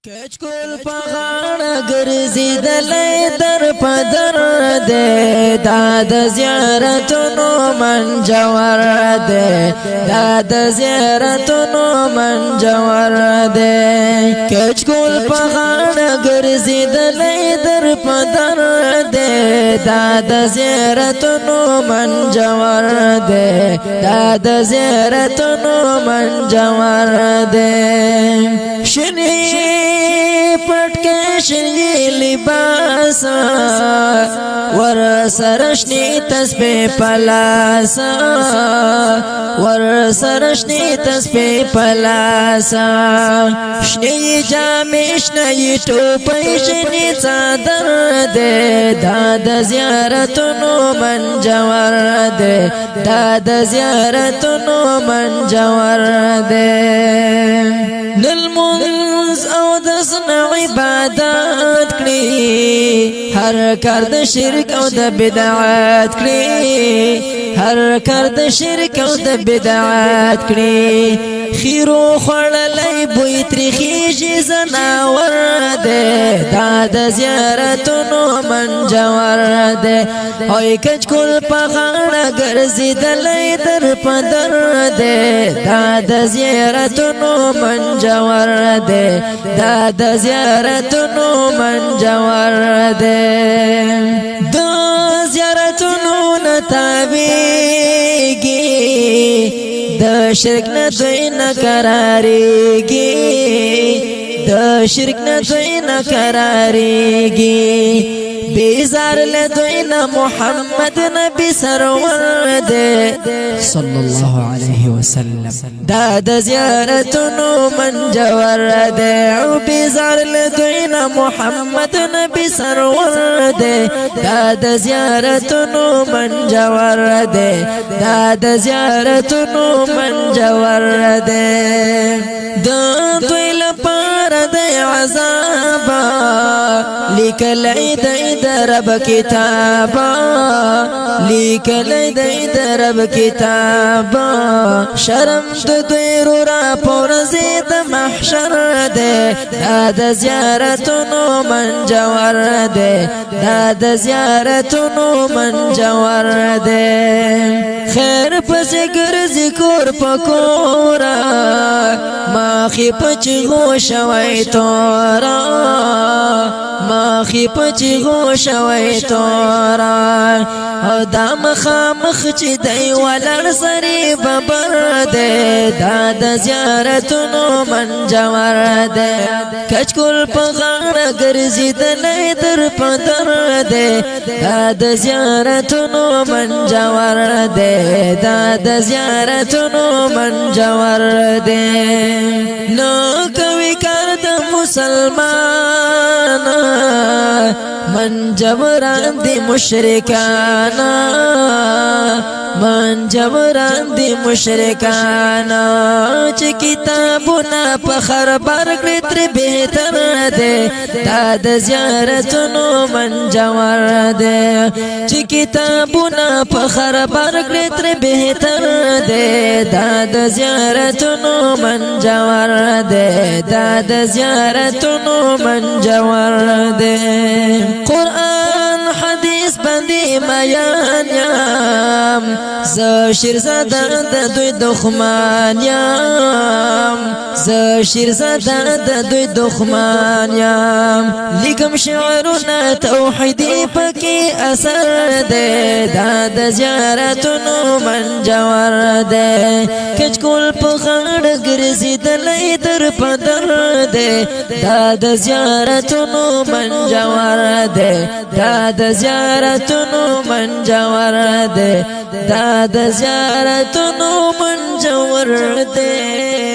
کچکول پغاړه ګرځیدلې در پدر دې داد زیارتونو منجور دې داد زیارتونو منجور دې کچکول پغاړه ګرځیدلې در پدر دې داد زیارتونو منجور دې داد زیارتونو منجور دې شنی پټکه شنی لباس ور سرشنی تسبیح پلاسا ور سرشنی تسبیح پلاسا شنی جامې شنی ټوپۍ شنی څادر دې داد زیارتونو منجور دې داد زیارتونو منجور دې نلمونز او دسنا عبادت کړي هر کار د شرک او د بدعت کړي هر کار د شرک او د بدعت کړي خیرو خړلای بوې ترخیږي زناور دې داد زیارتونو منجور دې اوی کچکول پغاړه ګرځیدلې در پدر دې داد زیارتونو منجور دې داد زیارتونو منجور دې د زیارتونو نتاویږي د شرک نه دوی نه قراریږي د شرک نه دوی نه قراریږي بیزار له دوی نه محمد نبی سرور دې صلی الله علیه وسلم دا د زیارتونو منجور دې او بیزار له دوی نه محمد نبی سرور دې دا د زیارتونو منجور دې دا د زیارتونو منجور دې د دوی لپاره د عذاب لیکلای د رب کتابا لیکلای د رب کتابا شرم د دوی را پورزی د محشر دې دا د زیارتونو منجور دې دا د زیارتونو منجور دې خیر پس ګرځي کور پکورا ماخی پچغو شوي تورا ماخی پچغو شوي تورا او دا مخامخ چې دی ولر سری ببر دې دا د زیارتونو منجور دې کچکول پغاړه ګرځیدلې در پدر دې دا د زیارتونو منجور دې دا د زیارتونو منجور دې نو کوي کار د مسلمان من جبران دی مشرکانا من جبران دی مشرکانا چې کتابونه په خربر کړی تر بهتر دې دا د زیارتونو منجور دې چې کتابونه په خربر کړی تر بهتر دې دا د زیارتونو منجور دې دا د زیارتونو منجور دې قرآن حدیث باندې میان یم ز شیرزاده د دوی دښمن یم ز شیرزاده د دوی دښمن یم لیکم شعرونه توحیدی پکې اثر دې دا د زیارتونو منجور دې کچکول په غاړه ګرځیدلې در پدر دې دا د زیارتونو منجور دې دا د زیارتونو منجور دې دا د زیارتونو منجور دې